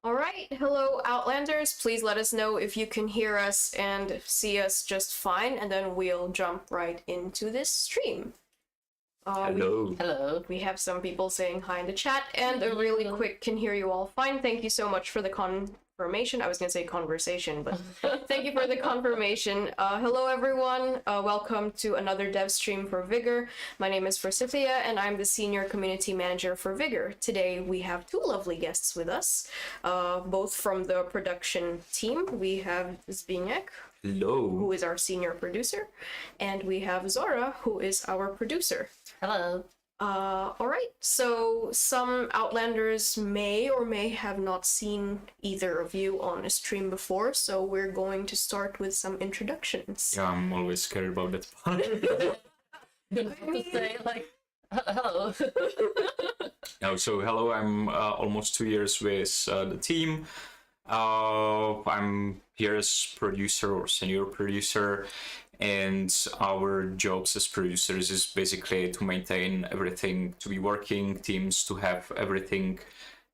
All right, hello Outlanders. Please let us know if you can hear us and see us just fine, and then we'll jump right into this stream. Hello. Hello. We have some people saying hi in the chat, and a really quick can hear you all fine. Thank you so much for the confirmation. I was going to say conversation, but thank you for the confirmation. Hello everyone. Welcome to another dev stream for Vigor. My name is Forsythia, and I'm the Senior Community Manager for Vigor. Today we have two lovely guests with us, both from the production team. We have Zbyněk, Hello. who is our senior producer, and we have Zora, who is our producer. Hello. All right, so some Outlanders may or may have not seen either of you on a stream before, so we're going to start with some introductions. Yeah, I'm always scared about that part. You have to say like, hello. So hello, I'm almost 2 years with the team. I'm here as producer or senior producer, and our jobs as producers is basically to maintain everything to be working, teams to have everything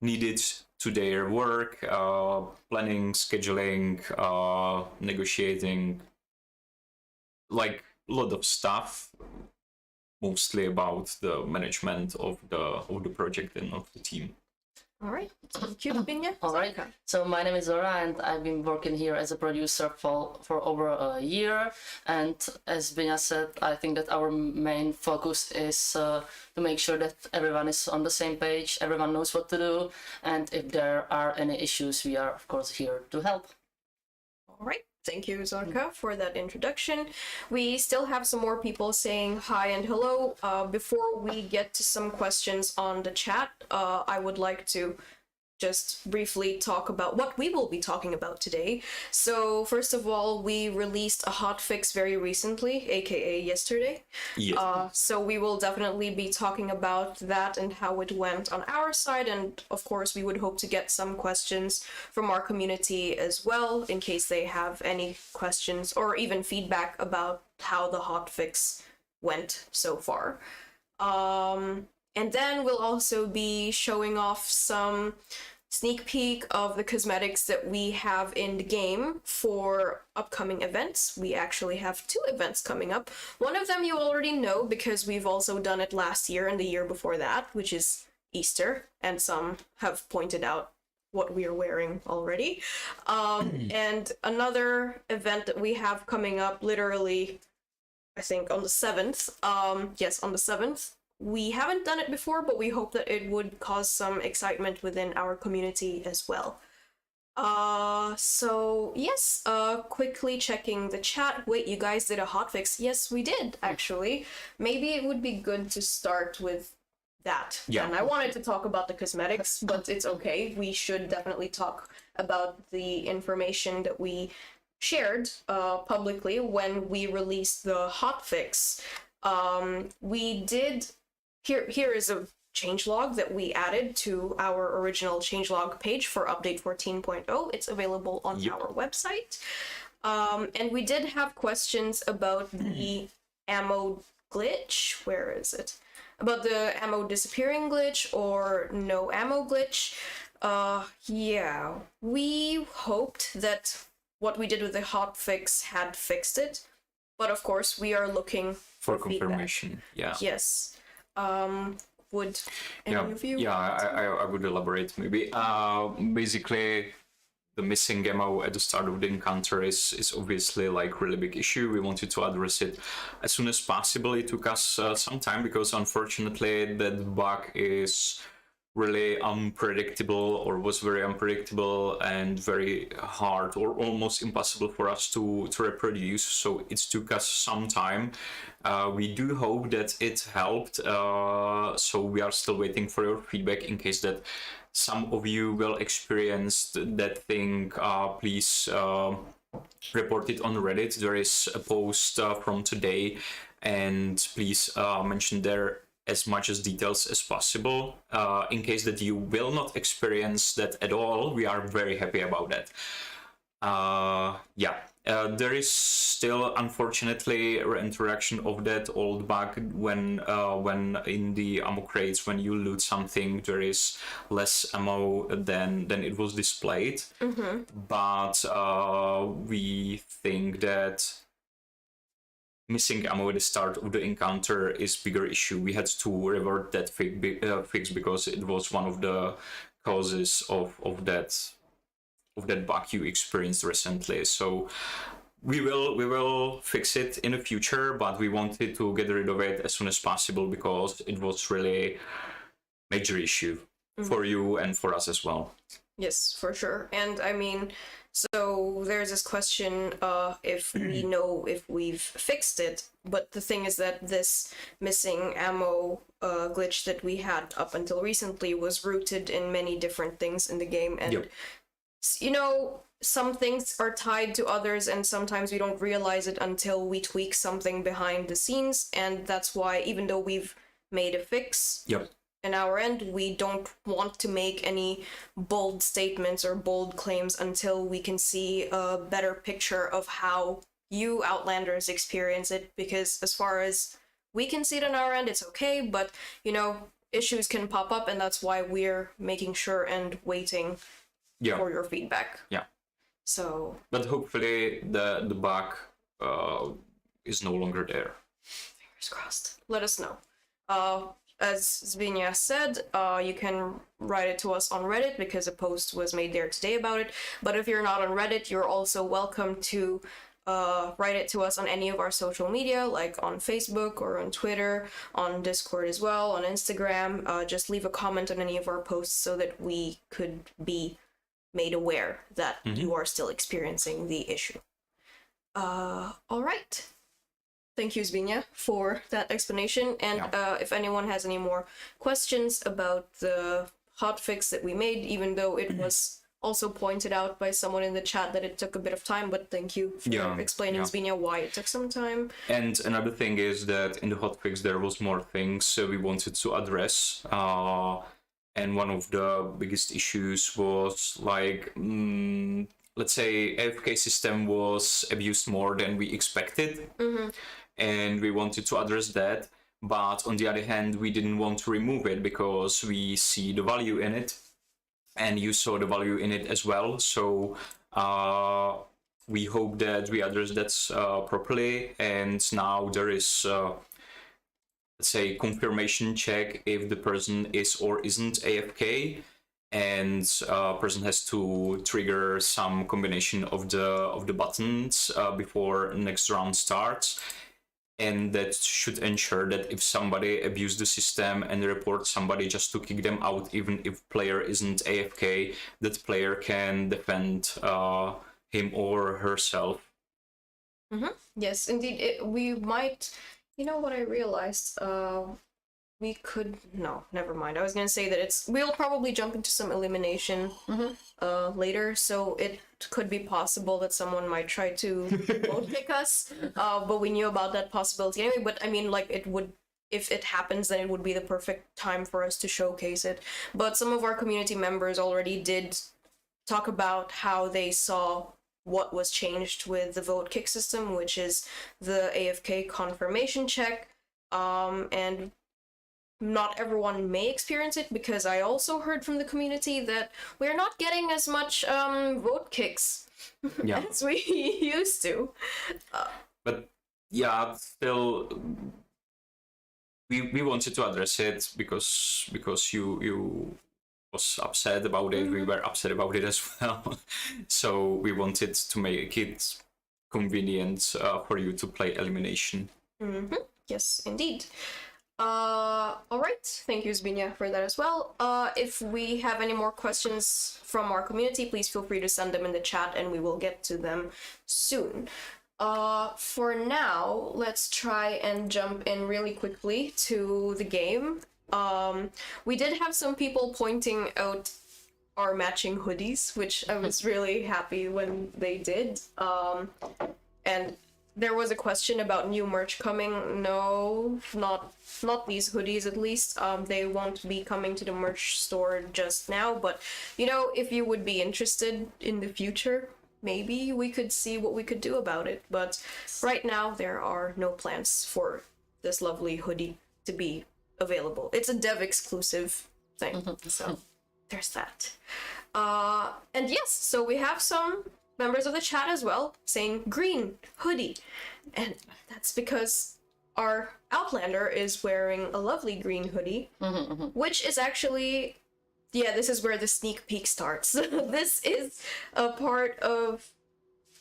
needed to their work, planning, scheduling, negotiating, like a lot of stuff, mostly about the management of the project and of the team. All right, thank you, Zbyněk. All right. So my name is Zora, and I've been working here as a producer for over a year. And as Zbyněk said, I think that our main focus is to make sure that everyone is on the same page, everyone knows what to do, and if there are any issues, we are of course here to help. All right. Thank you, Zorka, for that introduction. We still have some more people saying hi and hello. Before we get to some questions on the chat, I would like to just briefly talk about what we will be talking about today. So first of all, we released a hotfix very recently, aka yesterday. Yes. So we will definitely be talking about that and how it went on our side, and of course we would hope to get some questions from our community as well, in case they have any questions or even feedback about how the hotfix went so far. And then we'll also be showing off some sneak peek of the cosmetics that we have in the game for upcoming events. We actually have 2 events coming up. One of them you already know because we've also done it last year and the year before that, which is Easter, and some have pointed out what we are wearing already. And another event that we have coming up literally, I think on the 7th. Yes, on the 7th. We haven't done it before, but we hope that it would cause some excitement within our community as well. So yes, quickly checking the chat. Wait, you guys did a hotfix? Yes, we did, actually. Maybe it would be good to start with that. Yeah. And I wanted to talk about the cosmetics, but it's okay. We should definitely talk about the information that we shared publicly when we released the hotfix. We did... Here is a changelog that we added to our original changelog page for update 14.0. It's available on our website. And we did have questions about the ammo glitch. Where is it? About the ammo disappearing glitch or no ammo glitch. Yeah, we hoped that what we did with the hotfix had fixed it. But of course, we are looking For feedback. confirmation, yeah. Yes. Would any of you? Yeah, I would elaborate maybe. Basically, the missing ammo at the start of the encounter is obviously like really big issue. We wanted to address it as soon as possible. It took us some time because unfortunately that bug is really unpredictable, or was very unpredictable and very hard or almost impossible for us to reproduce, so it took us some time. We do hope that it helped, so we are still waiting for your feedback. In case that some of you will experience that thing, please report it on Reddit. There is a post from today, and please mention there as much as details as possible. In case that you will not experience that at all, we are very happy about that. There is still, unfortunately, a reinteraction of that old bug when in the ammo crates, when you loot something, there is less ammo than it was displayed. But we think that missing ammo at the start of the encounter is bigger issue. We had to revert that fix because it was one of the causes of that bug you experienced recently. So we will fix it in the future, but we wanted to get rid of it as soon as possible because it was really major issue for you and for us as well. Yes, for sure. And I mean, so there's this question if we know if we've fixed it, but the thing is that this missing ammo glitch that we had up until recently was rooted in many different things in the game, and you know, some things are tied to others, and sometimes we don't realize it until we tweak something behind the scenes, and that's why even though we've made a fix in our end, we don't want to make any bold statements or bold claims until we can see a better picture of how you Outlanders experience it, because as far as we can see it on our end, it's okay, but you know, issues can pop up, and that's why we're making sure and waiting for your feedback. So, but hopefully the bug is no longer there. Fingers crossed. Let us know. As Zbyněk said, you can write it to us on Reddit because a post was made there today about it. But if you're not on Reddit, you're also welcome to write it to us on any of our social media, like on Facebook or on Twitter, on Discord as well, on Instagram. Just leave a comment on any of our posts so that we could be made aware that you are still experiencing the issue. All right. Thank you, Zbyněk, for that explanation. And if anyone has any more questions about the hotfix that we made, even though it was also pointed out by someone in the chat that it took a bit of time, but thank you for explaining, Zbyněk, why it took some time. And another thing is that in the hotfix there was more things we wanted to address. And one of the biggest issues was like, let's say AFK system was abused more than we expected. And we wanted to address that. But on the other hand, we didn't want to remove it because we see the value in it. And you saw the value in it as well. So we hope that we address that properly. And now there is let's say confirmation check if the person is or isn't AFK, and person has to trigger some combination of the buttons before next round starts, and that should ensure that if somebody abused the system and report somebody just to kick them out, even if player isn't AFK, that player can defend him or herself. Yes, indeed. We might. You know what I realized? We could... No, never mind. I was gonna say that we'll probably jump into some elimination later, so it could be possible that someone might try to vote pick us, but we knew about that possibility anyway. But I mean, like, it would... If it happens, then it would be the perfect time for us to showcase it. But some of our community members already did talk about how they saw what was changed with the vote kick system, which is the AFK confirmation check, and not everyone may experience it, because I also heard from the community that we're not getting as much vote kicks as we used to. But yeah, still, we wanted to address it because you was upset about it. We were upset about it as well. So we wanted to make it convenient for you to play elimination. Yes, indeed. All right. Thank you, Zbyněk, for that as well. If we have any more questions from our community, please feel free to send them in the chat and we will get to them soon. For now, let's try and jump in really quickly to the game. We did have some people pointing out our matching hoodies, which I was really happy when they did. And there was a question about new merch coming. No, not these hoodies at least. They won't be coming to the merch store just now, but you know, if you would be interested in the future, maybe we could see what we could do about it. But right now, there are no plans for this lovely hoodie to be available. It's a dev exclusive thing, so there's that. And yes, so we have some members of the chat as well saying green hoodie, and that's because our Outlander is wearing a lovely green hoodie, which is actually, yeah, this is where the sneak peek starts. This is a part of,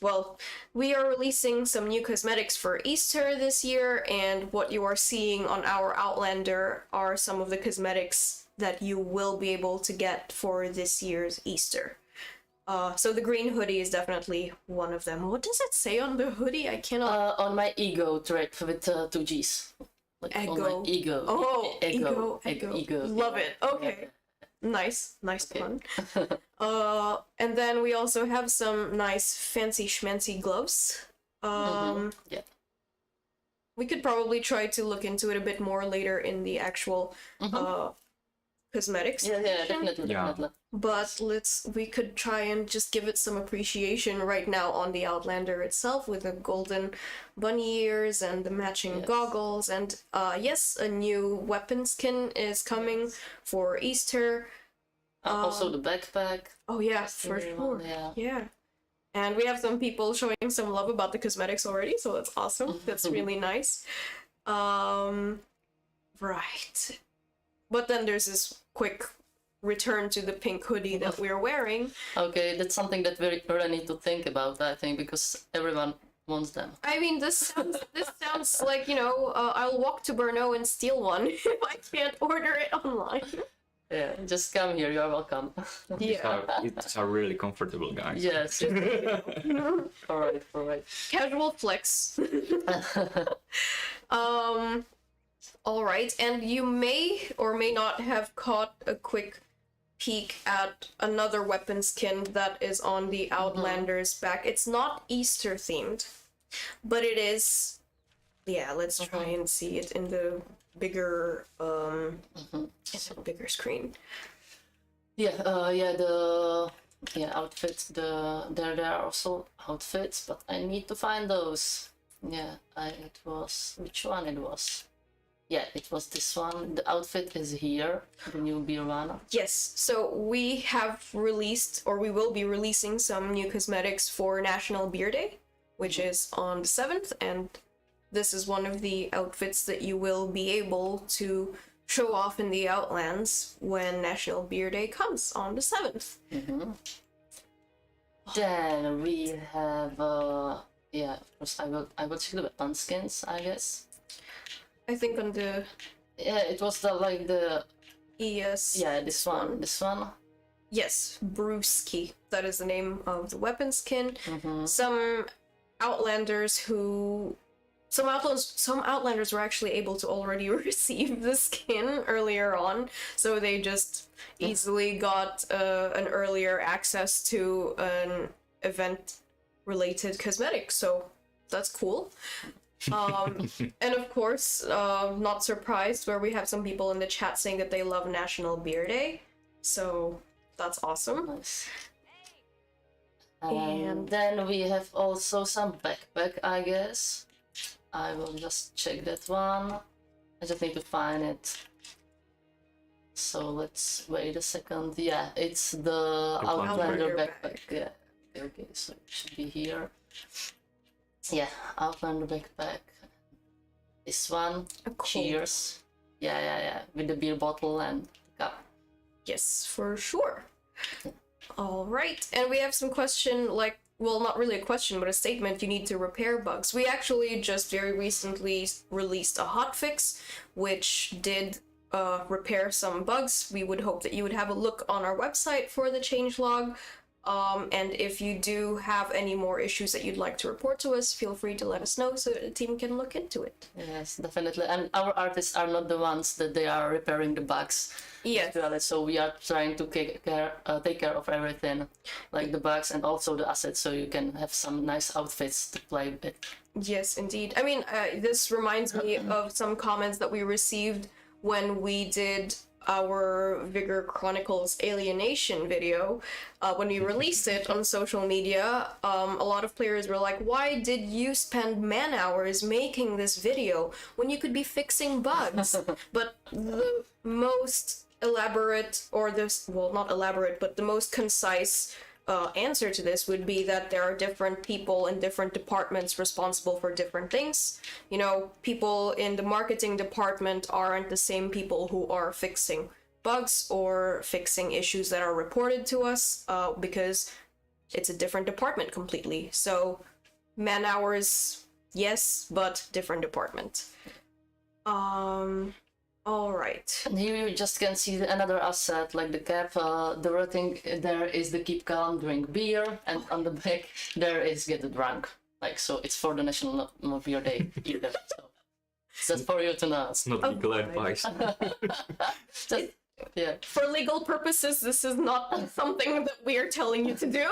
well, we are releasing some new cosmetics for Easter this year, and what you are seeing on our Outlander are some of the cosmetics that you will be able to get for this year's Easter. So the green hoodie is definitely one of them. What does it say on the hoodie? I cannot... On my ego trait with 2 G's. Like on Ego. my ego. Oh, ego. ego. Love it. Okay. Nice pun. And then we also have some nice fancy schmancy gloves. Yeah. We could probably try to look into it a bit more later in the actual cosmetics. Yeah, section. definitely. But we could try and just give it some appreciation right now on the Outlander itself with the golden bunny ears and the matching goggles. And yes, a new weapon skin is coming for Easter. Also the backpack. Oh yeah, for sure. Yeah. And we have some people showing some love about the cosmetics already, so that's awesome. That's really nice. Right. But then there's this quick return to the pink hoodie that we're wearing. Okay, that's something that we really need to think about, I think, because everyone wants them. I mean, this sounds like, you know, I'll walk to Brno and steal one if I can't order it online. Yeah, just come here, you're welcome. Yeah. It's a really comfortable, guys. Yes. Alright. Casual flex. All right, and you may or may not have caught a quick peek at another weapon skin that is on the Outlander's back. It's not Easter themed, but it is. Yeah, let's try and see it in the bigger bigger screen. Outfits. There are also outfits, but I need to find those. Yeah, it was, which one it was? Yeah, it was this one. The outfit is here, the new beer one. Yes, so we have released, or we will be releasing some new cosmetics for National Beer Day, which is on the 7th, and this is one of the outfits that you will be able to show off in the Outlands when National Beer Day comes on the 7th. Then we have, of course, I will check the weapon skins, I guess. I think on the... Yeah, it was the ES... Yeah, this one. Yes, Brewski. That is the name of the weapon skin. Some Outlanders were actually able to already receive the skin earlier on, so they just easily got an earlier access to an event-related cosmetic, so that's cool. And of course, not surprised, where we have some people in the chat saying that they love National Beer Day, so that's awesome. Nice. And then we have also some backpack, I guess. I will just check that one. I just need to find it. So let's wait a second. Yeah, it's the Outlander backpack. Yeah. Okay, so it should be here. Yeah, Outlander backpack. This one. Cool. Cheers. Yeah. With the beer bottle and cup. Yes, for sure. All right, and we have some question, like, well, not really a question, but a statement. You need to repair bugs. We actually just very recently released a hotfix, which did repair some bugs. We would hope that you would have a look on our website for the changelog. And if you do have any more issues that you'd like to report to us, feel free to let us know so that the team can look into it. Yes, definitely. And our artists are not the ones that they are repairing the bugs. Yes. So we are trying to take care of everything, like the bugs and also the assets, so you can have some nice outfits to play with. Yes, indeed. I mean, this reminds me of some comments that we received when we did our Vigor Chronicles Alienation video, when we released it on social media, a lot of players were like, why did you spend man hours making this video when you could be fixing bugs? But the most elaborate, or this, well, not elaborate, but the most concise answer to this would be that there are different people in different departments responsible for different things. You know, people in the marketing department aren't the same people who are fixing bugs or fixing issues that are reported to us, because it's a different department completely. So man hours, yes, but different department. All right. And here you just can see another asset, like the cap. The rating there is the keep calm, drink beer, and on the back there is get drunk. Like, so it's for the National Beer Day either. So that's for you to know. It's not legal advice. Just, yeah. For legal purposes, this is not something that we are telling you to do.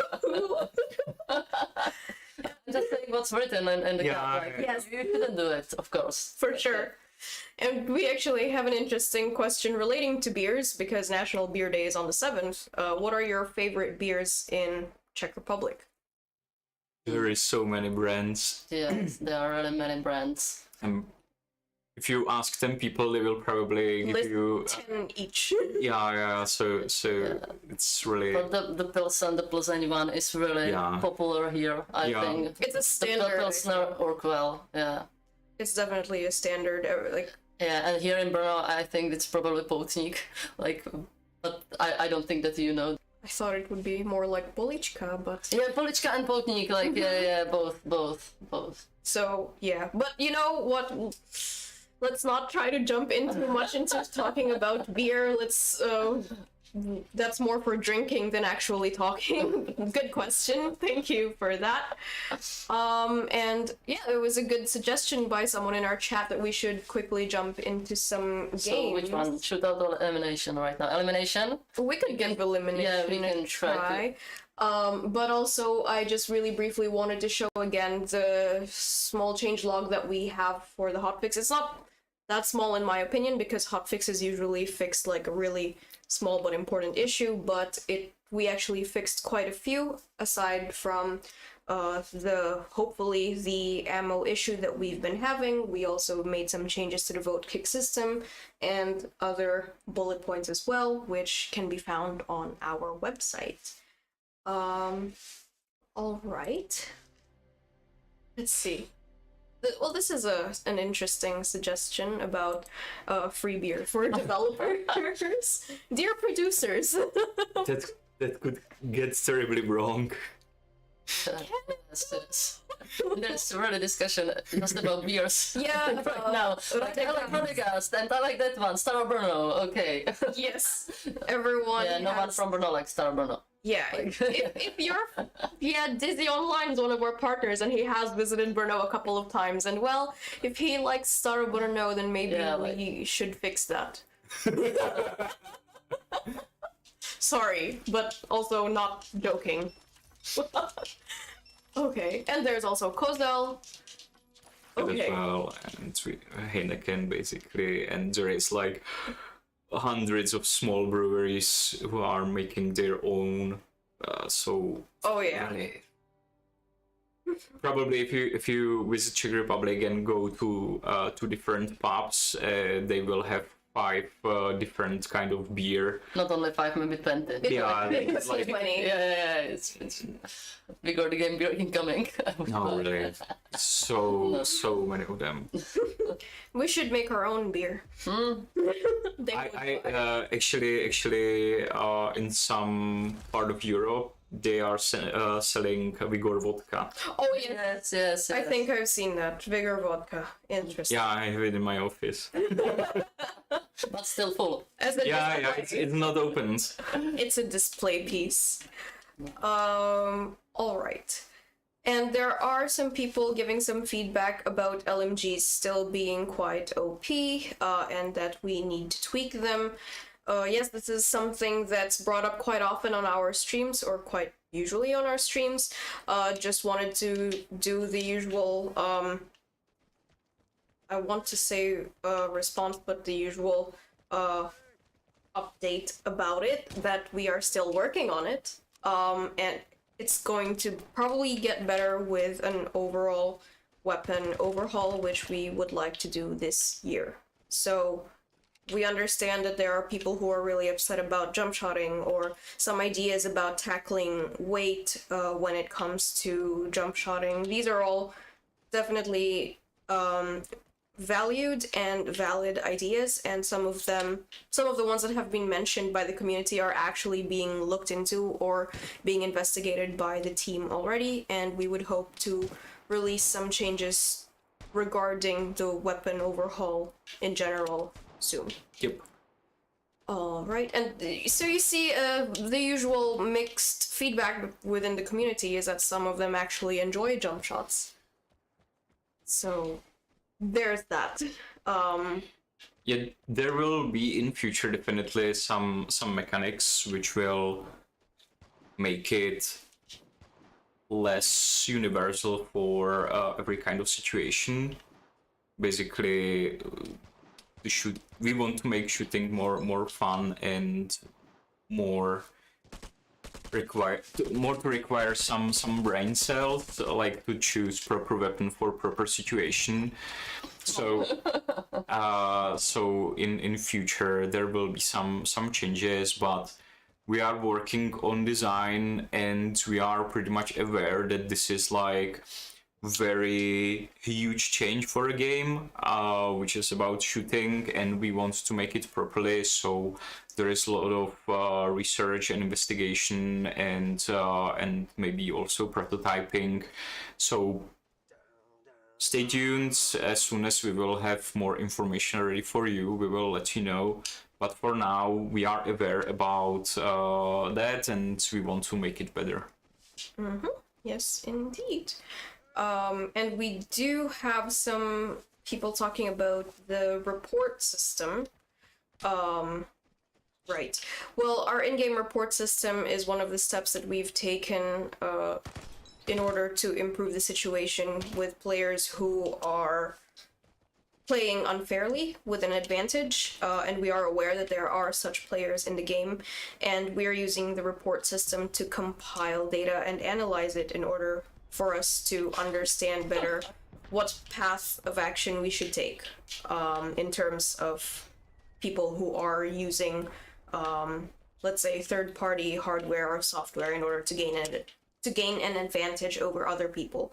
Just saying what's written in the Yeah, cap. Like, yes. You shouldn't do it, of course. For sure. And we actually have an interesting question relating to beers, because National Beer Day is on the 7th. What are your favorite beers in Czech Republic? There is so many brands. Yes, there are really many brands. If you ask 10 people, they will probably give List you 10 each. yeah. So it's really But the Pilsen, the Plzeň one is really popular here, I think. It's a standard. The Pilsner work well, yeah. It's definitely a standard, like... Yeah, and here in Brno, I think it's probably Poutník, like, but I don't think that you know. I thought it would be more like Polička, but... Yeah, Polička and Poutník, like, yeah, both. So, yeah. But you know what? Let's not try to jump in too much into talking about beer. Let's, that's more for drinking than actually talking. Good question. Thank you for that. And yeah, it was a good suggestion by someone in our chat that we should quickly jump into some games. So which one? Shootout or elimination right now? Elimination? We could give elimination Yeah, we can a try. But also, I just really briefly wanted to show again the small change log that we have for the hotfix. It's not that small in my opinion, because hotfixes usually fix like a really small but important issue, but we actually fixed quite a few aside from hopefully the ammo issue that we've been having. We also made some changes to the vote kick system and other bullet points as well, which can be found on our website. All right. Let's see. Well, this is an interesting suggestion about free beer for developers. Dear producers. that could get terribly wrong. Yes. There's really discussion just about beers. Yeah, right now. Like, I like Rodegast and I like that one, Star Brno. Okay. Yes, everyone. Yeah, no one from Brno likes Star Brno. Yeah, if you're Dizzy Online is one of our partners, and he has visited Brno a couple of times, and well, if he likes Star Brno, then maybe we should fix that. Sorry, but also not joking. Okay, and there's also Kozel. Okay. As well, and Heineken basically, and there is like hundreds of small breweries who are making their own. Oh yeah. Really, probably if you visit Czech Republic and go to different pubs, they will have 5 different kind of beer. Not only 5, maybe 20. Yeah, It's like funny. Yeah. It's Vigor the game beer incoming. no, really, so many of them. We should make our own beer. I actually in some part of Europe they are selling Vigor vodka. Oh yeah. Yes. I think I've seen that. Vigor vodka. Interesting. Yeah, I have it in my office. But still full. As a Yeah, it's not open. It's a display piece. All right. And there are some people giving some feedback about LMGs still being quite OP, and that we need to tweak them. Yes, this is something that's brought up quite often on our streams, or quite usually on our streams. Just wanted to do the usual, I want to say response, but the usual update about it that we are still working on it. And it's going to probably get better with an overall weapon overhaul, which we would like to do this year. So we understand that there are people who are really upset about jump shotting, or some ideas about tackling weight when it comes to jump shotting. These are all definitely valued and valid ideas, and some of the ones that have been mentioned by the community are actually being looked into or being investigated by the team already, and we would hope to release some changes regarding the weapon overhaul in general soon. Yep. All right, and so you see the usual mixed feedback within the community is that some of them actually enjoy jump shots. So there's that. Yeah, there will be in future definitely some mechanics which will make it less universal for every kind of situation. Basically, we want to make shooting more fun and more to require some brain cells, like to choose proper weapon for proper situation. So so in future there will be some changes, but we are working on design, and we are pretty much aware that this is like very huge change for a game, which is about shooting, and we want to make it properly. So there is a lot of research and investigation, and maybe also prototyping. So stay tuned. As soon as we will have more information ready for you, we will let you know. But for now, we are aware about that, and we want to make it better. Mm-hmm. Yes, indeed. And we do have some people talking about the report system. Right. Well, our in-game report system is one of the steps that we've taken in order to improve the situation with players who are playing unfairly with an advantage, and we are aware that there are such players in the game, and we are using the report system to compile data and analyze it in order for us to understand better what path of action we should take in terms of people who are using, let's say, third-party hardware or software in order to gain an advantage over other people.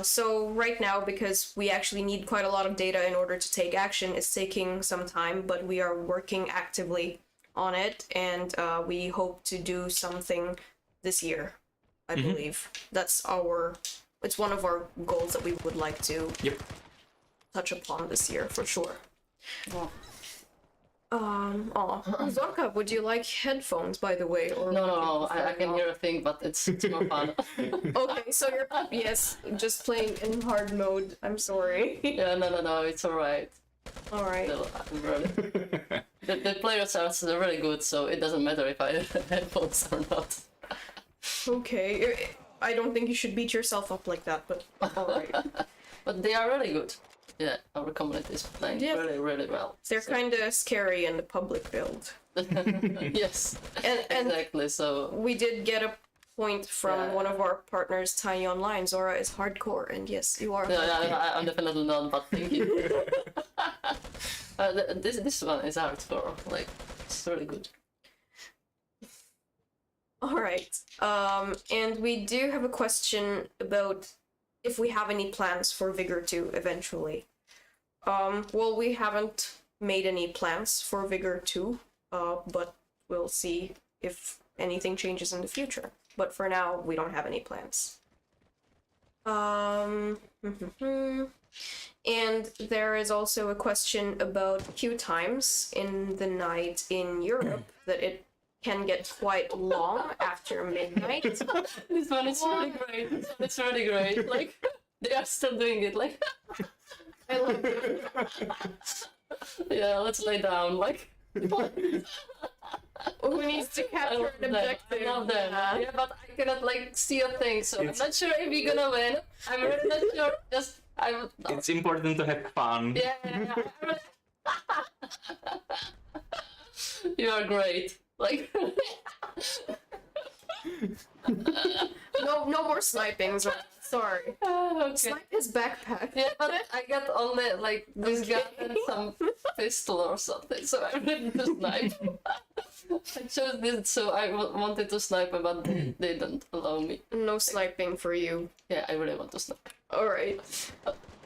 So right now, because we actually need quite a lot of data in order to take action, it's taking some time, but we are working actively on it, and we hope to do something this year, I believe. It's one of our goals that we would like to touch upon this year, for sure. Oh. Zorka, would you like headphones, by the way? Or No, I can hear a thing, but it's more fun. Okay, so you're, just playing in hard mode. I'm sorry. Yeah, no, it's alright. Alright. The players are really good, so it doesn't matter if I have headphones or not. Okay, I don't think you should beat yourself up like that, but alright. But they are really good. Yeah, our community is playing really, really well. They're kind of scary in the public build. Yes, and exactly, so... We did get a point from one of our partners, Tiny Online. Zora is hardcore, and yes, you are. Yeah, I'm definitely not, but thank you. This one is hardcore, like, it's really good. Alright, and we do have a question about if we have any plans for Vigor 2 eventually. Well, we haven't made any plans for Vigor 2, but we'll see if anything changes in the future. But for now, we don't have any plans. And there is also a question about queue times in the night in Europe, that it can get quite long after midnight. This one is really great. It's really great. Like, they are still doing it. Like, I love it. Yeah, let's lay down. Like, who needs to capture an objective? I love them. Yeah, but I cannot like see a thing, so I'm not sure if we're gonna win. I'm really not sure. Just It's important to have fun. Yeah. You are great. Like, No more sniping, Zora. Sorry. okay. Snipe his backpack. Yeah, but I got only like this gun and some pistol or something, so I really need to snipe. I chose this, so I wanted to snipe, but they didn't allow me. No sniping for you. Yeah, I really want to snipe. Alright.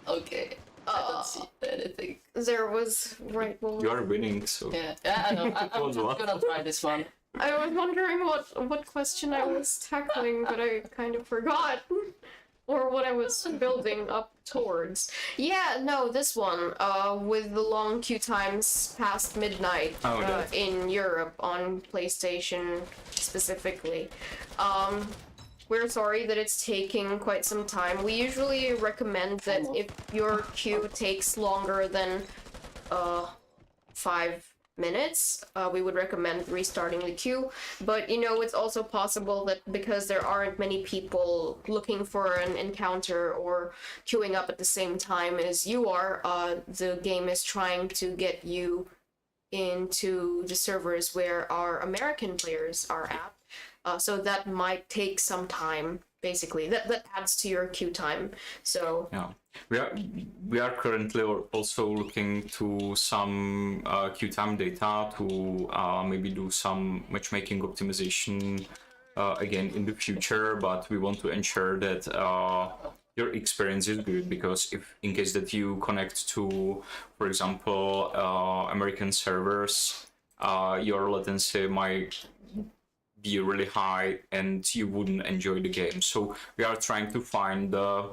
Okay. I don't see anything. There was right. Well, You are winning, so Yeah, I know. I'm Was just what? gonna try this one. I was wondering what question I was tackling, but I kind of forgot. Or what I was building up towards. Yeah, no, this one, with the long queue times past midnight Oh, that. in Europe on PlayStation specifically. We're sorry that it's taking quite some time. We usually recommend that if your queue takes longer than 5 minutes, we would recommend restarting the queue. But you know, it's also possible that because there aren't many people looking for an encounter or queuing up at the same time as you are, the game is trying to get you into the servers where our American players are at. So that might take some time, basically. That adds to your queue time. So yeah. We are currently also looking to some queue time data to maybe do some matchmaking optimization again in the future, but we want to ensure that your experience is good, because if in case that you connect to, for example, American servers, your latency might be really high and you wouldn't enjoy the game. So we are trying to find the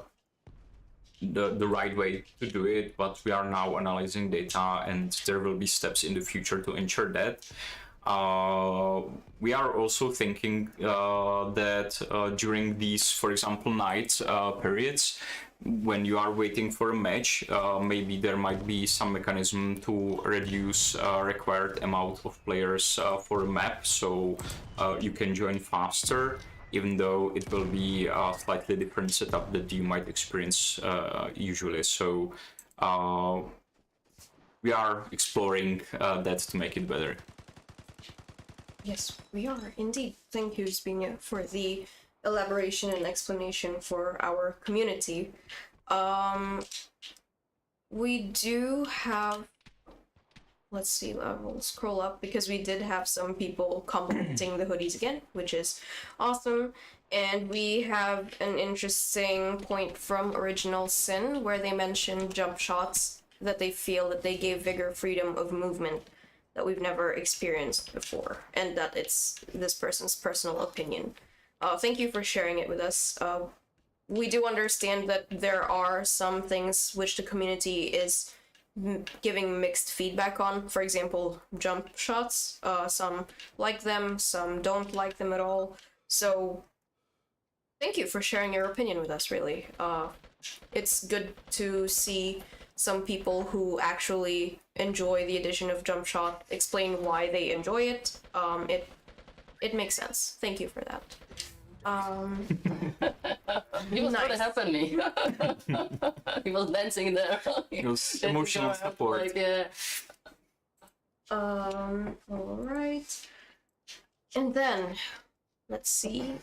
right way to do it, but we are now analyzing data, and there will be steps in the future to ensure that. We are also thinking that during these, for example, night periods, when you are waiting for a match, maybe there might be some mechanism to reduce required amount of players for a map, so you can join faster, even though it will be a slightly different setup that you might experience usually. So we are exploring that to make it better. yes, we are indeed. Thank you, Zbyněk, for the elaboration and explanation for our community. We do have, let's see, I will scroll up because we did have some people complimenting the hoodies again, which is awesome. And we have an interesting point from Original Sin where they mentioned jump shots, that they feel that they gave Vigor freedom of movement that we've never experienced before, and that it's this person's personal opinion. Thank you for sharing it with us. We do understand that there are some things which the community is giving mixed feedback on. For example, jump shots. Some like them, some don't like them at all. So thank you for sharing your opinion with us, really. It's good to see some people who actually enjoy the addition of jump shot explain why they enjoy it. It makes sense. Thank you for that. He was Nice. really helping me. He was dancing there. It was emotional support. Like, yeah. All right. And then, let's see.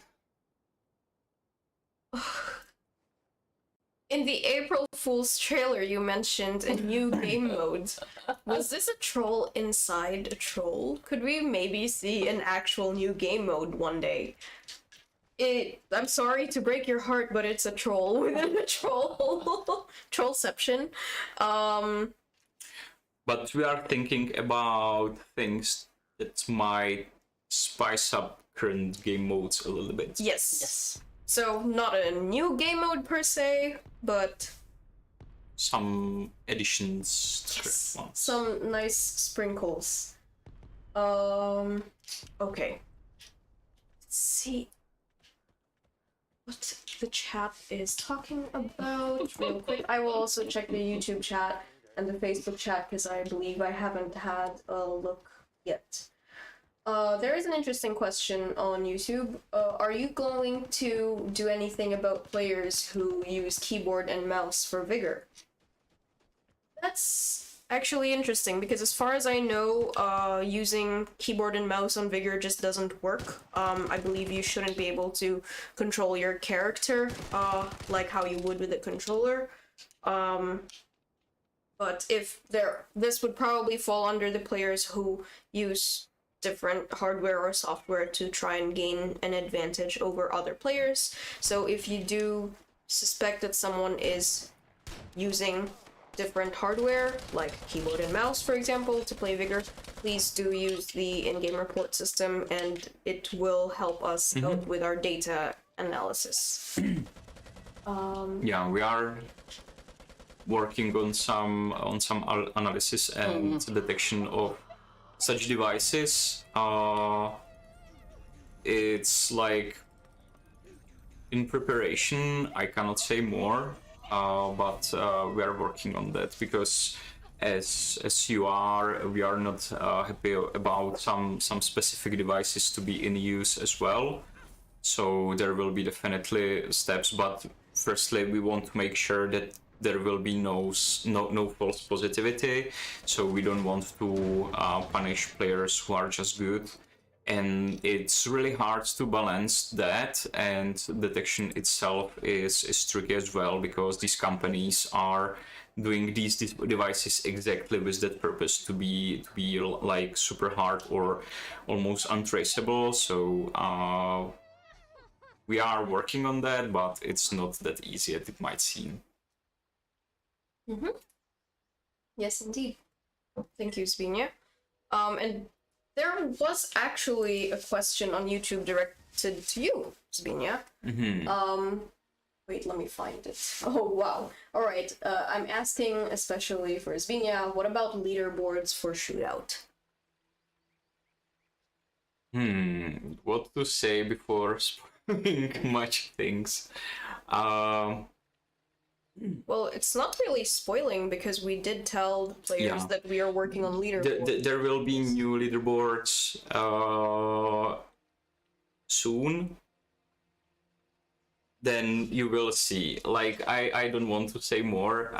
In the April Fool's trailer, you mentioned a new game mode. Was this a troll inside a troll? Could we maybe see an actual new game mode one day? I'm sorry to break your heart, but it's a troll within a troll. Trollception. But we are thinking about things that might spice up current game modes a little bit. Yes. Yes. So, not a new game mode per se, but Some additions to current ones. some nice sprinkles. Okay. Let's see what the chat is talking about real quick. I will also check the YouTube chat and the Facebook chat because I believe I haven't had a look yet. There is an interesting question on YouTube. Are you going to do anything about players who use keyboard and mouse for Vigor? That's actually interesting because as far as I know, using keyboard and mouse on Vigor just doesn't work. I believe you shouldn't be able to control your character like how you would with a controller. But this would probably fall under the players who use different hardware or software to try and gain an advantage over other players. So if you do suspect that someone is using different hardware, like keyboard and mouse, for example, to play Vigor, please do use the in-game report system, and it will help us out with our data analysis. Yeah, we are working on some analysis and detection of such devices. It's like in preparation. I cannot say more, but we are working on that because as you are, we are not happy about some specific devices to be in use as well. So there will be definitely steps, but firstly we want to make sure that there will be no false positivity. So we don't want to punish players who are just good. And it's really hard to balance that, and detection itself is tricky as well because these companies are doing these devices exactly with that purpose, to be like super hard or almost untraceable. So we are working on that, but it's not that easy as it might seem. Yes, indeed. Thank you, Zbyněk. And there was actually a question on YouTube directed to you, Zbyněk. Wait, let me find it. Oh, wow. All right. I'm asking especially for Zbyněk, what about leaderboards for shootout? What to say before spoiling much things? Well, it's not really spoiling because we did tell the players that we are working on leaderboards. There will be new leaderboards soon. Then you will see. Like, I don't want to say more.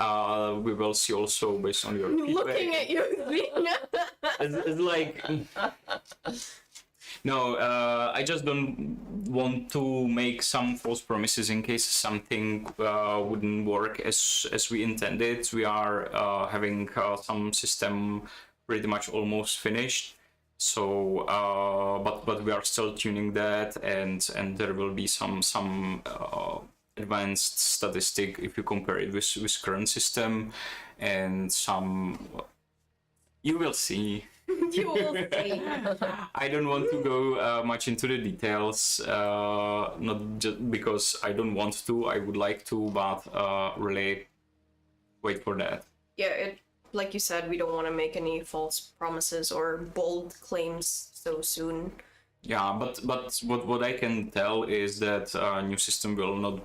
We will see also based on your feedback. Looking at you, It's like... No, I just don't want to make some false promises in case something wouldn't work as we intended. We are having some system pretty much almost finished. So, but we are still tuning that, and there will be some advanced statistic if you compare it with current system, and some. You will see. You will see. I don't want to go much into the details, not just because I don't want to. I would like to, but really wait for that. Yeah, like you said, we don't want to make any false promises or bold claims so soon. Yeah, but what I can tell is that new system will not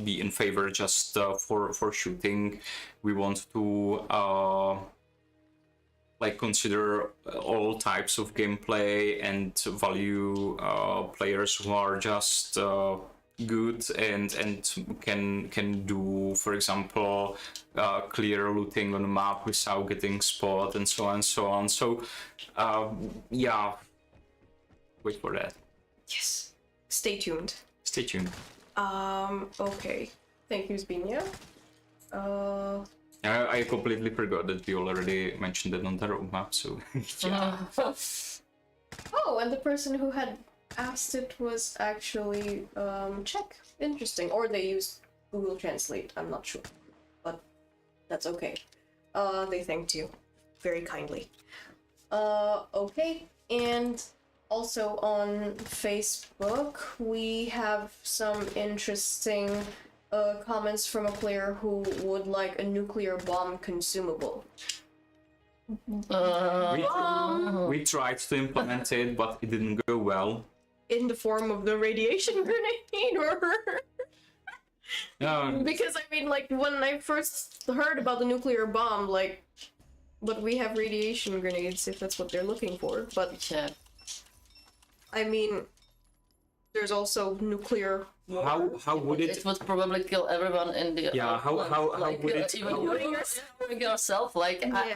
be in favor just for shooting. We want to like consider all types of gameplay and value players who are just good and can do, for example, clear looting on the map without getting spot and so on and so on. So yeah, wait for that. Yes. Stay tuned. Stay tuned. Okay. Thank you, Zbyněk. I completely forgot that we already mentioned it on the roadmap, so yeah. Oh, and the person who had asked it was actually Czech. Interesting. Or they used Google Translate, I'm not sure. But that's okay. They thanked you very kindly. Okay, and also on Facebook, we have some interesting comments from a player who would like a nuclear bomb consumable. We tried to implement it, but it didn't go well. In the form of the radiation grenade, or... No. Because, I mean, like, when I first heard about the nuclear bomb, like, but we have radiation grenades if that's what they're looking for, but... Yeah. I mean, There's also nuclear war. How would it? It would probably kill everyone in the Yeah, how like, would it? even how- you yourself. Like Yeah.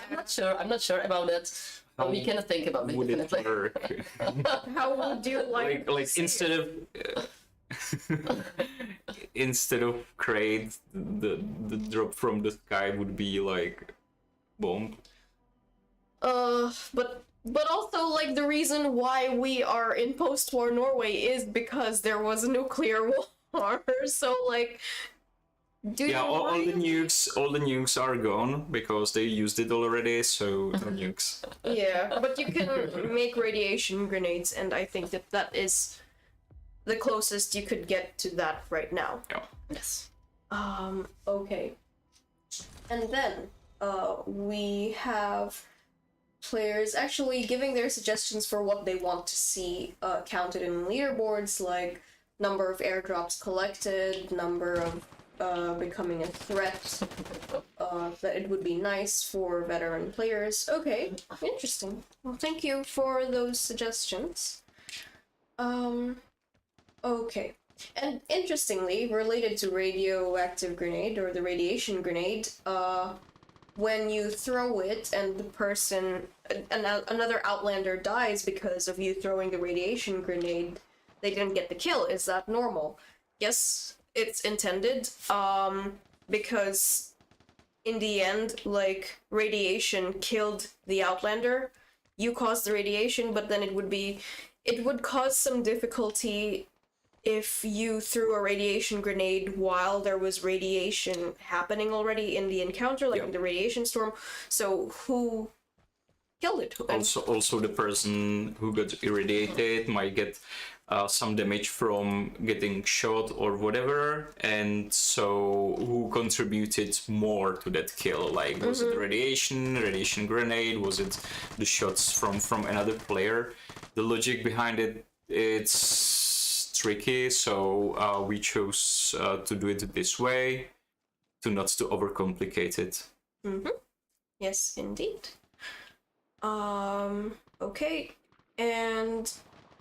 I'm not sure about that. But we can think about it would it definitely. work? How would you like like to see instead it? of instead of create the drop from the sky would be like bomb. But also like the reason why we are in post-war Norway is because there was a nuclear war. So like, do Yeah, you all the mind? nukes are gone because they used it already, so no nukes. Yeah, but you can make radiation grenades, and I think that that is the closest you could get to that right now. Yeah. Yes. Okay. And then, we have players actually giving their suggestions for what they want to see counted in leaderboards, like number of airdrops collected, number of becoming a threat, that it would be nice for veteran players. Okay, interesting. Well, thank you for those suggestions. Okay. And interestingly, related to radioactive grenade or the radiation grenade, when you throw it and the person, another Outlander dies because of you throwing the radiation grenade, they didn't get the kill. Is that normal? Yes, it's intended, because in the end, like, radiation killed the Outlander. You caused the radiation, but then it would cause some difficulty if you threw a radiation grenade while there was radiation happening already in the encounter, like in the radiation storm. So who killed it? Also, the person who got irradiated might get some damage from getting shot or whatever, and so who contributed more to that kill? Like, was it radiation grenade? Was it the shots from another player? The logic behind it, it's tricky, so we chose to do it this way, not to overcomplicate it. Yes, indeed. Okay, and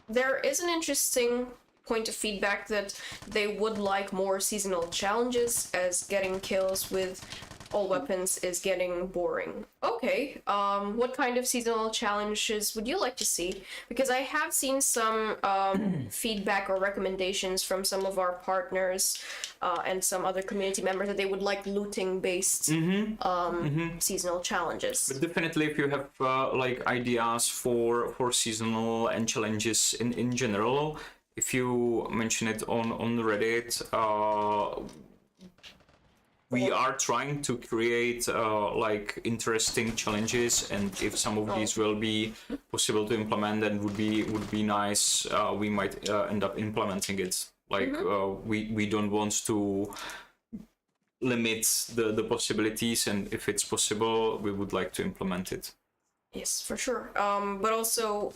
there is an interesting point of feedback that they would like more seasonal challenges, as getting kills with all weapons is getting boring. Okay, what kind of seasonal challenges would you like to see? Because I have seen some feedback or recommendations from some of our partners and some other community members that they would like looting-based seasonal challenges. But definitely, if you have like ideas for seasonal and challenges in general, if you mention it on Reddit, we are trying to create like interesting challenges, and if some of these will be possible to implement, then would be nice. We might end up implementing it. Like we don't want to limit the possibilities, and if it's possible, we would like to implement it. Yes, for sure. But also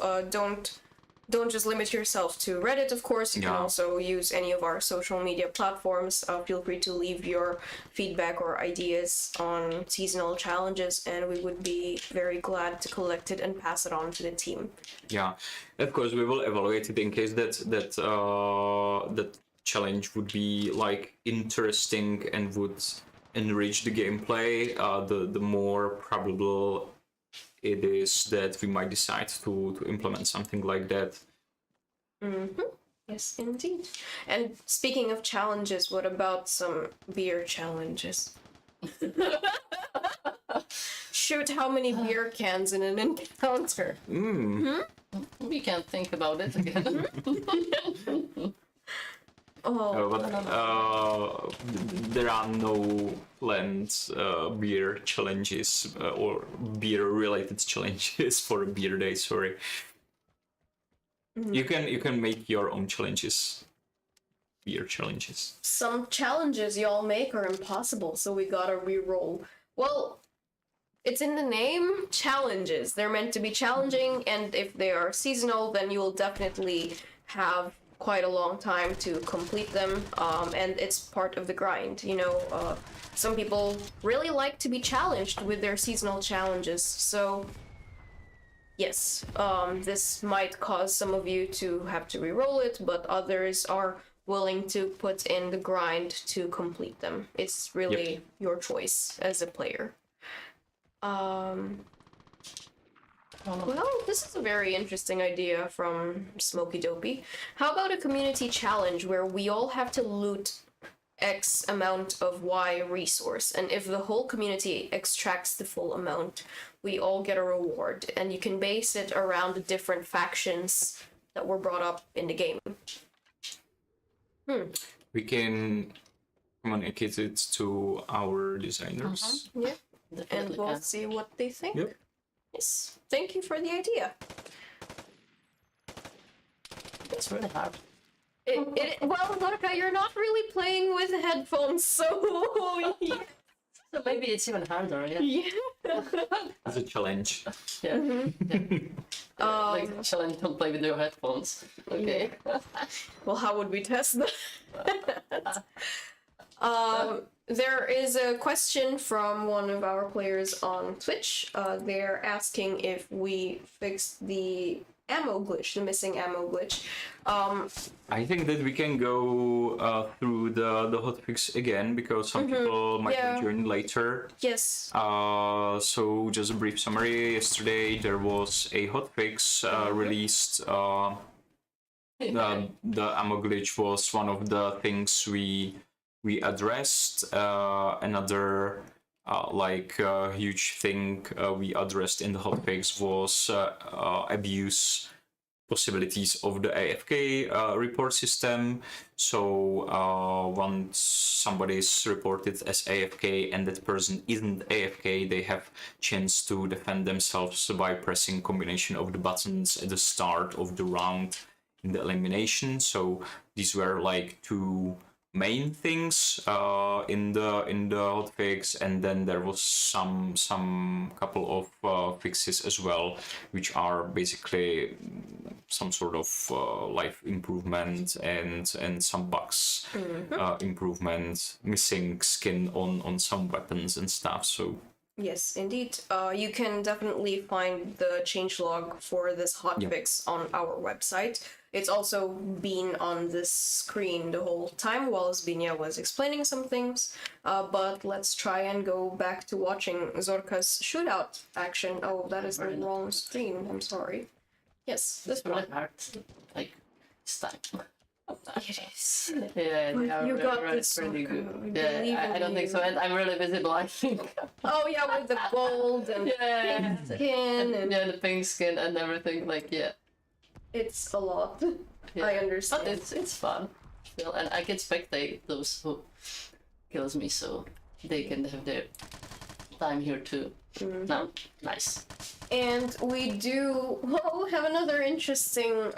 don't just limit yourself to Reddit, of course. You can also use any of our social media platforms. Feel free to leave your feedback or ideas on seasonal challenges, and we would be very glad to collect it and pass it on to the team. Yeah, of course, we will evaluate it in case that challenge would be like interesting and would enrich the gameplay. The more probable it is that we might decide to implement something like that. Yes, indeed. And speaking of challenges, what about some beer challenges? Shoot how many beer cans in an encounter. We can think about it again. But there are no planned beer challenges or beer-related challenges for a beer day. Sorry. You can make your own challenges, beer challenges. Some challenges y'all make are impossible, so we gotta re-roll. Well, it's in the name, challenges. They're meant to be challenging, and if they are seasonal, then you will definitely have quite a long time to complete them, and it's part of the grind, you know. Some people really like to be challenged with their seasonal challenges, so yes, this might cause some of you to have to re-roll it, but others are willing to put in the grind to complete them. It's really your choice as a player. Well, this is a very interesting idea from Smoky Dopey. How about a community challenge where we all have to loot X amount of Y resource, and if the whole community extracts the full amount, we all get a reward, and you can base it around the different factions that were brought up in the game. We can communicate it to our designers. Yeah, Definitely and we'll can. see what they think. Yep. Yes, thank you for the idea. It's really hard. Well, Norka, you're not really playing with headphones, so yeah. So maybe it's even harder, yeah. Yeah. It's a challenge. Yeah. Like challenge, don't play with your headphones. Okay. Well, how would we test that? There is a question from one of our players on Twitch. They're asking if we fixed the ammo glitch, the missing ammo glitch. I think that we can go through the hotfix again because some people might have joined later. Yes. So just a brief summary. Yesterday there was a hotfix released. The ammo glitch was one of the things we addressed. Another huge thing we addressed in the hotfix was abuse possibilities of the AFK report system. So once somebody is reported as AFK and that person isn't AFK, they have chance to defend themselves by pressing combination of the buttons at the start of the round in the elimination. So these were like two main things in the hotfix, and then there was some couple of fixes as well, which are basically some sort of life improvement and some bugs improvement, missing skin on some weapons and stuff. So Yes, indeed. You can definitely find the changelog for this hotfix on our website. It's also been on this screen the whole time while Zbyněk was explaining some things. But let's try and go back to watching Zorka's shootout action. Oh, that is the wrong screen. I'm sorry. Yes, this It's really one. hard. Like, this time. It is. Yeah, they are You got really, this, pretty Zorka. good. I believe Yeah, in I don't think you. so. And I'm really visible, I think. Oh yeah, with the gold and Yeah. skin and Yeah, the pink skin and everything. Like, yeah. it's a lot. Yeah. I understand. But it's fun still, and I can spectate those who kills me, so they can have their time here too. No, nice. And we do have another interesting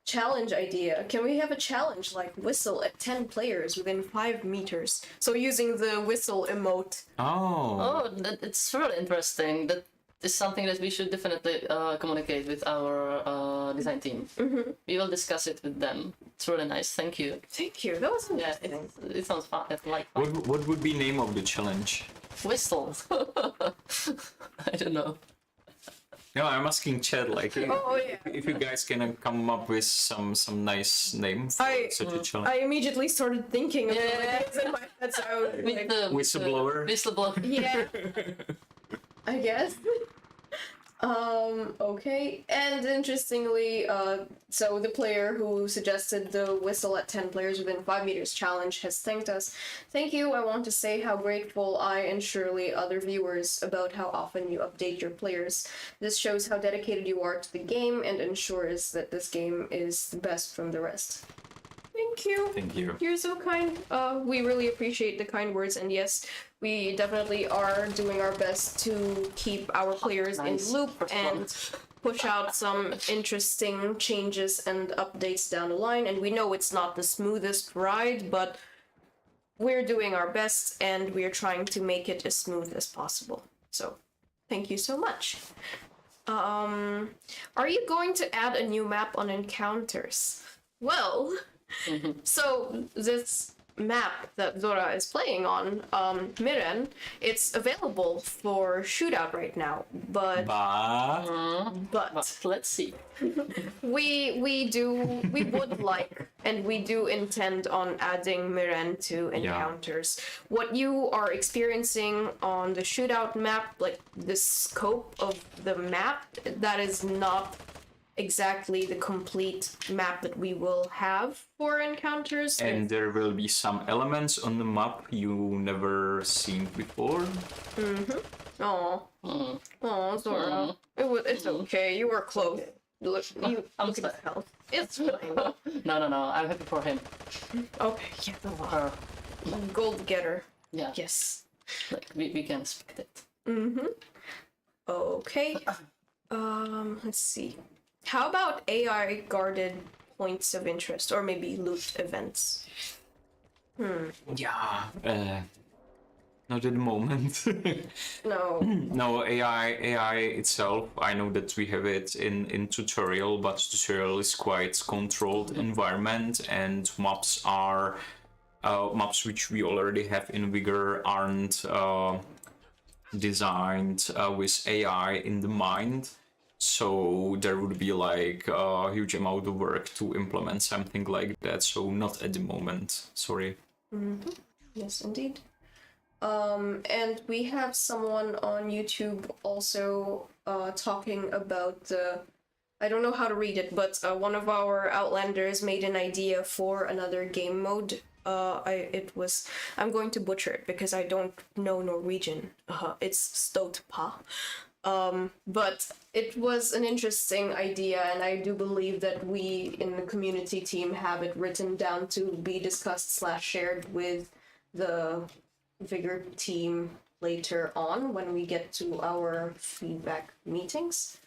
challenge idea. Can we have a challenge like whistle at 10 players within 5 meters? So using the whistle emote. Oh, it's really interesting. That is something that we should definitely communicate with our design team. We will discuss it with them. It's really nice. Thank you. Thank you. That was Yeah, interesting. it sounds fun. It's like fun. what would be name of the challenge? Whistle. I don't know. No, I'm asking Chad, like, Oh, yeah. if you guys can come up with some nice name for such a challenge. I immediately started thinking of Yeah. ideas in my head, so I was With like, the Whistleblower? Whistleblower. yeah. I guess. Okay. And interestingly, so the player who suggested the whistle at 10 players within 5 meters challenge has thanked us. Thank you. I want to say how grateful I and surely other viewers about how often you update your players. This shows how dedicated you are to the game and ensures that this game is the best from the rest. Thank you. Thank you. You're so kind. We really appreciate the kind words, and yes, we definitely are doing our best to keep our players in Nice. the loop First and one. push out some interesting changes and updates down the line. And we know it's not the smoothest ride, but we're doing our best and we're trying to make it as smooth as possible. So, thank you so much. Are you going to add a new map on encounters? Well, so this map that Zora is playing on, Miren, it's available for shootout right now, but But let's see. we would like and we do intend on adding Miren to encounters. What you are experiencing on the shootout map, like the scope of the map, that is not exactly the complete map that we will have for encounters. And there will be some elements on the map you never seen before. Oh, Zora. It's okay. You were close. Look, I'm look at his sorry. health. It's fine. No. I'm happy for him. Okay, yeah. Her. Gold getter. Yeah. Yes. Like we can expect it. Okay. Let's see. How about AI guarded points of interest or maybe loot events? Yeah, not at the moment. No. No, AI itself, I know that we have it in tutorial, but tutorial is quite controlled environment, and maps are maps which we already have in Vigor aren't designed with AI in the mind. So there would be like a huge amount of work to implement something like that. So not at the moment. Sorry. Yes, indeed. And we have someone on YouTube also talking about the, I don't know how to read it, but one of our Outlanders made an idea for another game mode. I'm going to butcher it because I don't know Norwegian. It's Stotpa. But it was an interesting idea, and I do believe that we in the community team have it written down to be discussed / shared with the Vigor team later on when we get to our feedback meetings.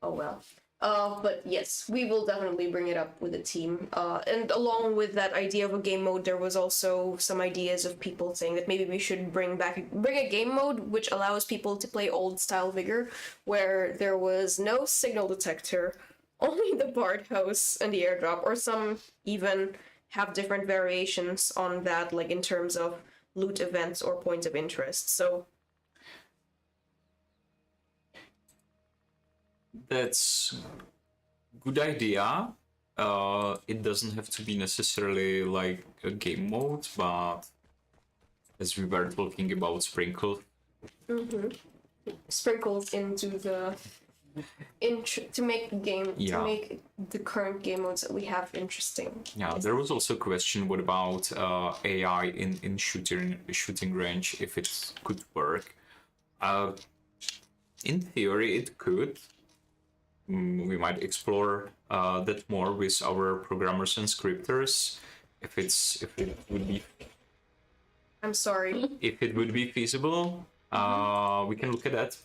Oh well. But yes, we will definitely bring it up with the team. And along with that idea of a game mode, there was also some ideas of people saying that maybe we should bring a game mode which allows people to play old style Vigor, where there was no signal detector, only the Bard house and the airdrop, or some even have different variations on that, like in terms of loot events or points of interest. So That's good idea. It doesn't have to be necessarily like a game mode, but as we were talking about sprinkle, sprinkles into the to make the game to make the current game modes that we have interesting. yeah, there was also a question: what about AI in shooting range? If it could work, in theory, it could. We might explore that more with our programmers and scripters. If it would be. I'm sorry. If it would be feasible, we can look at that.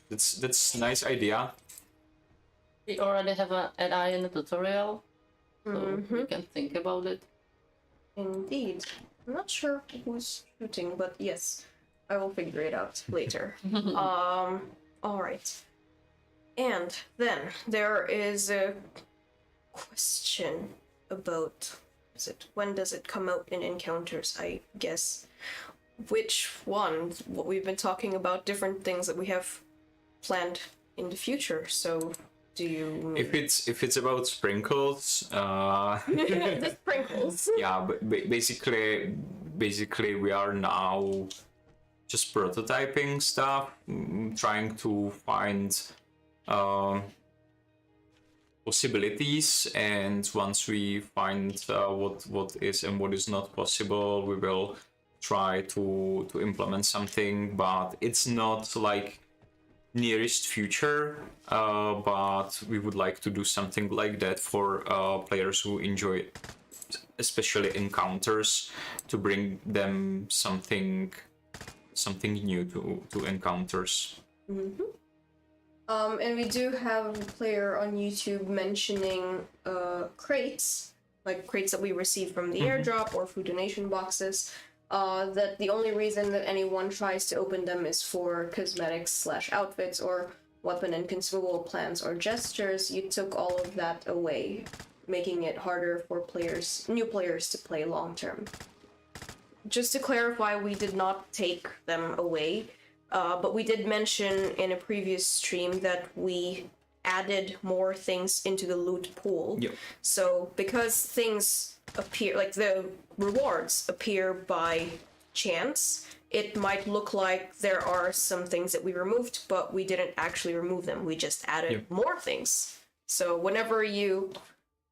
That's a nice idea. We already have an AI in the tutorial, so we can think about it. Indeed. I'm not sure who's shooting, but yes, I will figure it out later. All right. And then there is a question about, when does it come out in encounters, I guess. Which one? What we've been talking about, different things that we have planned in the future. So do you... If it's about sprinkles, the sprinkles. yeah, but basically we are now just prototyping stuff, trying to find possibilities, and once we find what is and what is not possible, we will try to implement something, but it's not like nearest future, but we would like to do something like that for players who enjoy especially encounters, to bring them something new to encounters. And we do have a player on YouTube mentioning crates, like crates that we receive from the airdrop or food donation boxes, that the only reason that anyone tries to open them is for cosmetics / outfits or weapon and consumable plans or gestures. You took all of that away, making it harder for new players to play long term. just to clarify, we did not take them away, but we did mention in a previous stream that we added more things into the loot pool. Yep. So because things appear, like the rewards appear by chance, it might look like there are some things that we removed, but we didn't actually remove them. We just added more things. So whenever you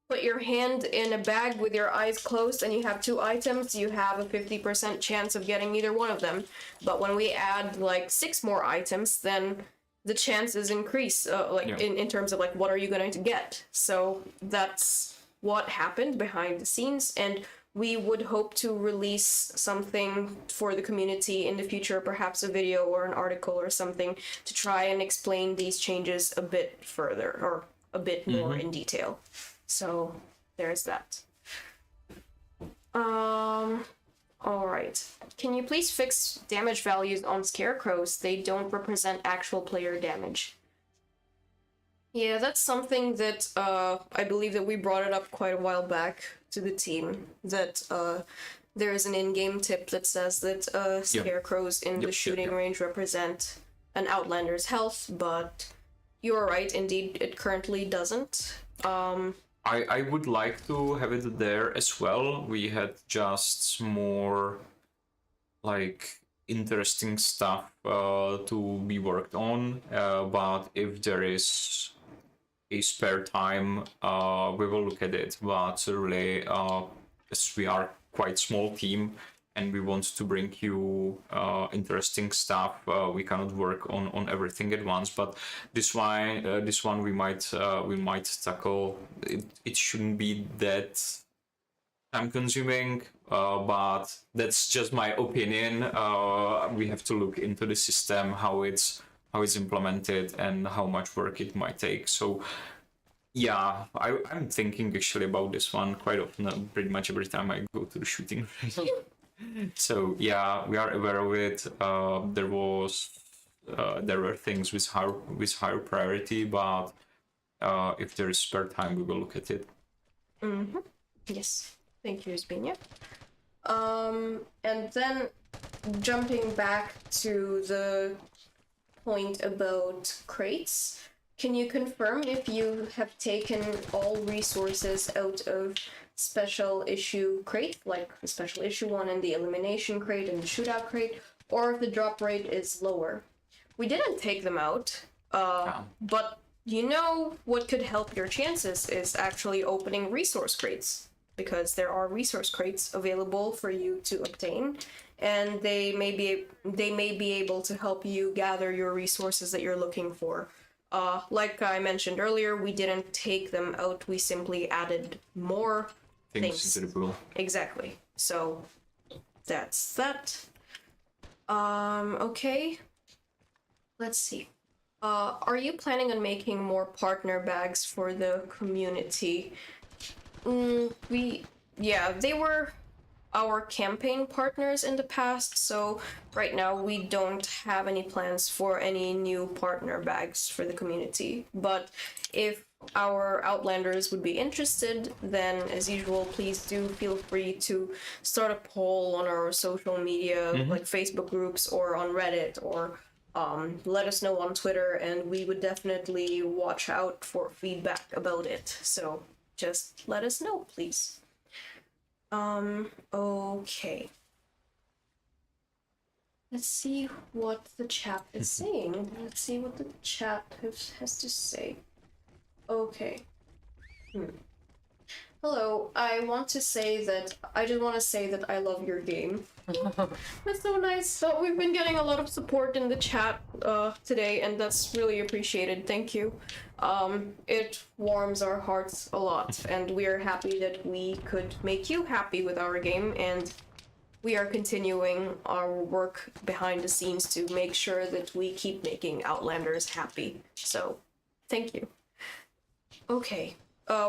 put your hand in a bag with your eyes closed and you have 2 items, you have a 50% chance of getting either one of them. But when we add like 6 more items, then the chances increase, in terms of like what are you going to get. So that's what happened behind the scenes, and we would hope to release something for the community in the future, perhaps a video or an article or something, to try and explain these changes a bit further or a bit more in detail. So there's that. All right. Can you please fix damage values on scarecrows? They don't represent actual player damage. Yeah, that's something that I believe that we brought it up quite a while back to the team, that there is an in-game tip that says that scarecrows in the shooting range represent an Outlander's health, but you're right, indeed, it currently doesn't. I would like to have it there as well. We had just more like interesting stuff to be worked on, but if there is a spare time, we will look at it. But really, as we are quite small team and we want to bring you interesting stuff, we cannot work on everything at once. But this one we might tackle. It shouldn't be that time consuming, but that's just my opinion. We have to look into the system, how it's implemented and how much work it might take. So yeah, I'm thinking actually about this one quite often, pretty much every time I go to the shooting range. So yeah, we are aware of it. There were things with higher priority, but if there is spare time, we will look at it. Yes, thank you, Zbyněk. And then jumping back to the point about crates, can you confirm if you have taken all resources out of special issue crate, like the special issue one and the elimination crate and the shootout crate, or if the drop rate is lower? We didn't take them out, but you know what could help your chances is actually opening resource crates, because there are resource crates available for you to obtain, and they may be able to help you gather your resources that you're looking for. Like I mentioned earlier, we didn't take them out, we simply added more things into the pool. Exactly. So that's that. Okay. Let's see. Are you planning on making more partner bags for the community? They were our campaign partners in the past, so right now we don't have any plans for any new partner bags for the community. But if our Outlanders would be interested, then as usual, please do feel free to start a poll on our social media, like Facebook groups or on Reddit, or let us know on Twitter, and we would definitely watch out for feedback about it. So just let us know, please. Okay. Let's see what the chat is saying. Let's see what the chat has to say. Okay. Hello, I just want to say that I love your game. That's so nice. So we've been getting a lot of support in the chat today, and that's really appreciated. Thank you. It warms our hearts a lot, and we are happy that we could make you happy with our game, and we are continuing our work behind the scenes to make sure that we keep making Outlanders happy. So, thank you. Okay.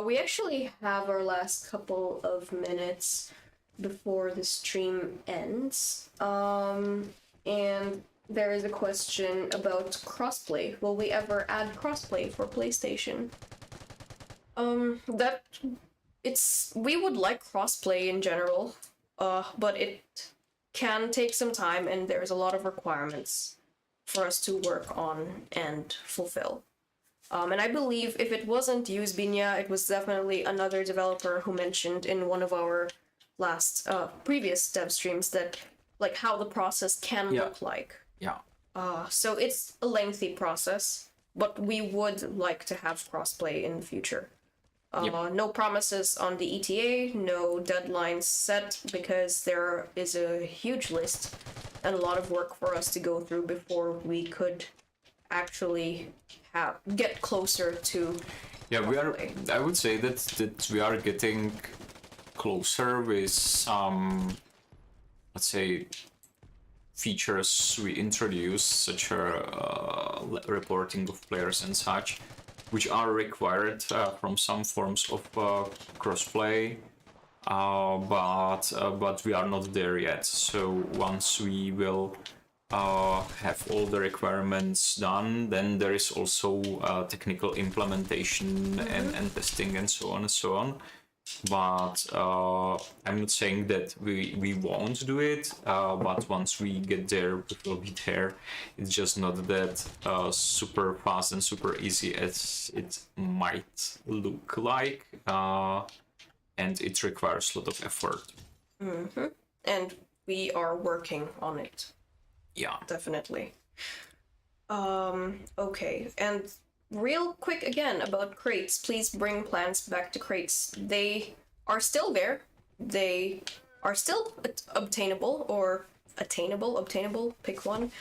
We actually have our last couple of minutes before the stream ends. And there is a question about crossplay. Will we ever add crossplay for PlayStation? We would like crossplay in general, but can take some time, and there's a lot of requirements for us to work on and fulfill. And I believe if it wasn't you, Zbyněk, it was definitely another developer who mentioned in one of our last previous dev streams that like how the process can look like. Yeah. So it's a lengthy process, but we would like to have crossplay in the future. No promises on the ETA, no deadlines set, because there is a huge list and a lot of work for us to go through before we could actually get closer to. Yeah, we are. I would say that we are getting closer with some, let's say, features we introduced, such as reporting of players and such, which are required from some forms of crossplay, but we are not there yet. So once we will have all the requirements done, then there is also technical implementation and testing and so on and so on. But I'm not saying that we won't do it, but once we get there, we will be there. It's just not that super fast and super easy as it might look like, and it requires a lot of effort. And we are working on it. Yeah. Definitely. Okay, and real quick again about crates. Please bring plans back to crates. They are still there. They are still obtainable, pick one,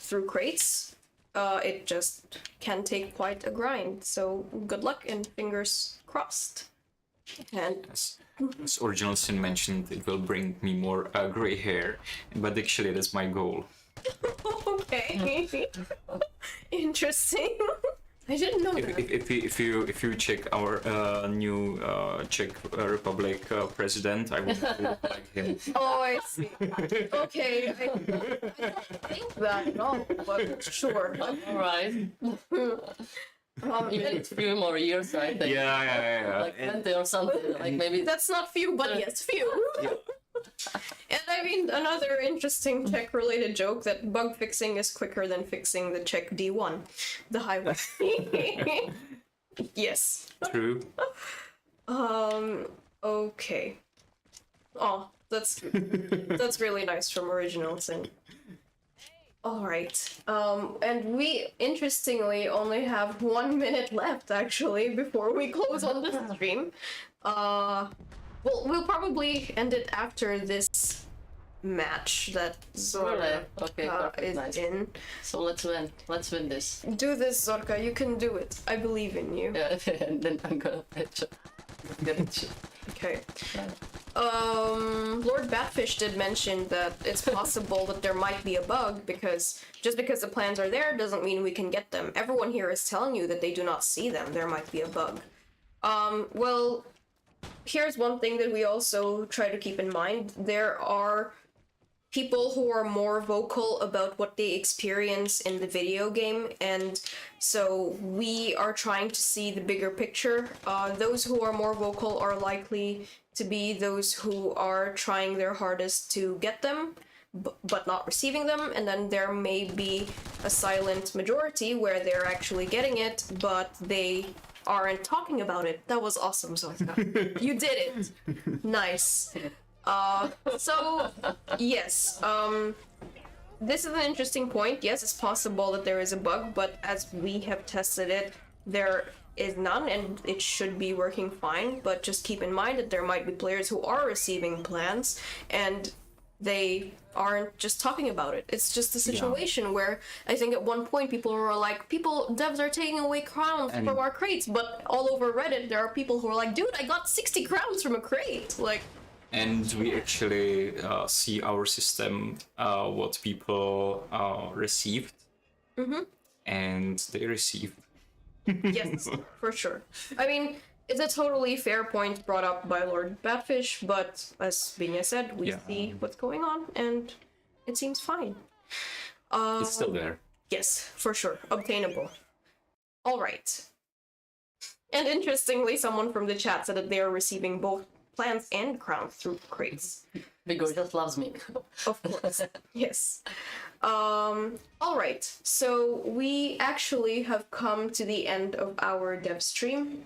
through crates. It just can take quite a grind. So good luck and fingers crossed. And as Original Sin mentioned, it will bring me more gray hair, but actually that's my goal. okay. Interesting. I didn't know that. If you check our new Czech Republic president, I would like him. Oh, I see. Okay, I don't think that at all, but sure. All right. Even a few more years, I think. Yeah. Like 20 or something. Like maybe. That's not few, but yes, few. And I mean, another interesting Czech-related joke that bug fixing is quicker than fixing the Czech D1, the highway. Yes. True. Okay. Oh, that's really nice from Original Sin. All right. And we interestingly only have 1 minute left actually before we close on the stream. Well, we'll probably end it after this match that Zora is nice. in. So let's win. Let's win this. Do this, Zorka. You can do it. I believe in you. Yeah, and then I'm gonna get it. Okay. Lord Batfish did mention that it's possible that there might be a bug because just because the plans are there doesn't mean we can get them. Everyone here is telling you that they do not see them. There might be a bug. Well, here's one thing that we also try to keep in mind. There are people who are more vocal about what they experience in the video game, and so we are trying to see the bigger picture. Those who are more vocal are likely to be those who are trying their hardest to get them, but not receiving them, and then there may be a silent majority where they're actually getting it, but they aren't talking about it. That was awesome, Zorka. You did it. Nice. So, yes, this is an interesting point. Yes, it's possible that there is a bug, but as we have tested it, there is none, and it should be working fine. But just keep in mind that there might be players who are receiving plans, and they aren't just talking about it. It's just a situation where I think at one point people were like, devs are taking away crowns from our crates, but all over Reddit there are people who are like, dude, I got 60 crowns from a crate. Like, and we actually see our system, what people received, and they received. Yes, for sure. I mean, it's a totally fair point brought up by Lord Batfish, but as Zbyněk said, we see what's going on, and it seems fine. It's still there. Yes, for sure. Obtainable. All right. And interestingly, someone from the chat said that they are receiving both plants and crowns through crates. Vigor just loves me. Of course. Yes. All right. So we actually have come to the end of our dev stream.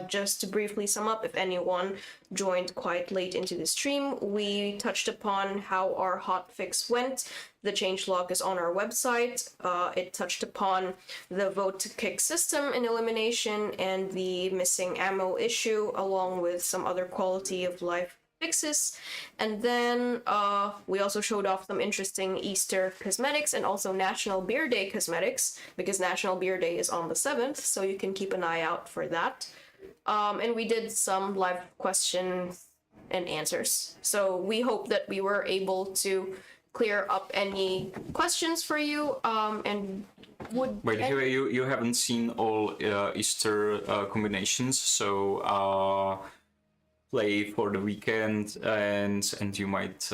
Just to briefly sum up, if anyone joined quite late into the stream, we touched upon how our hotfix went. The changelog is on our website. It touched upon the vote to kick system in elimination and the missing ammo issue, along with some other quality of life fixes. And then we also showed off some interesting Easter cosmetics and also National Beer Day cosmetics, because National Beer Day is on the 7th, so you can keep an eye out for that. And we did some live questions and answers. So we hope that we were able to clear up any questions for you, and would... Wait, here you haven't seen all Easter combinations, so play for the weekend and you might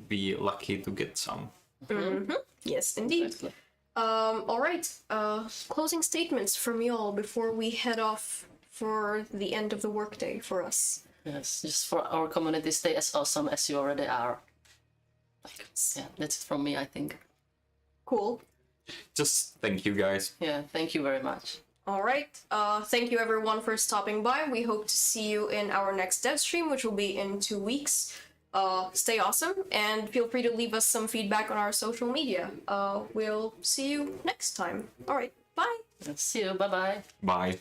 be lucky to get some. Mm-hmm. Yes, indeed. Exactly. All right. Closing statements from y'all before we head off for the end of the workday for us. Yes, just for our community, stay as awesome as you already are. Yeah, that's it from me, I think. Cool. Just thank you guys. Yeah, thank you very much. All right. Thank you everyone for stopping by. We hope to see you in our next dev stream, which will be in 2 weeks. Stay awesome and feel free to leave us some feedback on our social media. We'll see you next time. All right. Bye. See you. Bye-bye. Bye.